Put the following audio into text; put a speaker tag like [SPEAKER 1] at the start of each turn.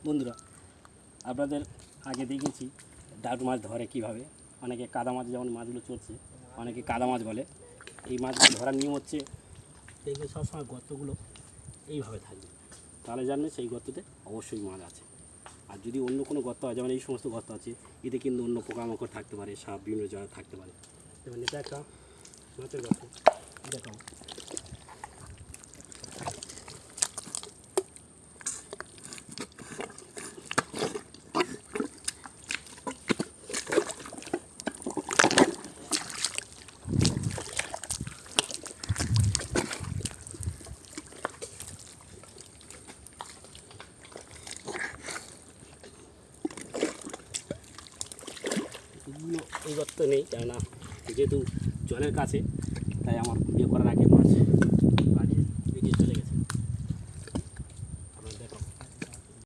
[SPEAKER 1] বন্ধুরা, আপনাদের আগে দেখেছি ডাউট মাছ ধরে কীভাবে। অনেকে কাদা মাছ, যেমন মাছগুলো চলছে অনেকে কাদা মাছ বলে। এই মাছগুলো ধরার নিয়ম হচ্ছে, দেখবে সবসময় গর্তগুলো এইভাবে থাকবে, তাহলে জানবে সেই গর্ততে অবশ্যই মাছ আছে। আর যদি অন্য কোনো গর্ত হয়, যেমন এই সমস্ত গর্ত আছে, এতে কিন্তু অন্য পোকামাকড় থাকতে পারে, সাপ, বিভিন্ন জায়গা থাকতে পারে। যেমন এটা একটা মাছের গর্ত, দেখাও। এগুলো এই গর্ত নেই, কেননা যেহেতু জলের কাছে, তাই আমার ভিডিও করার আগে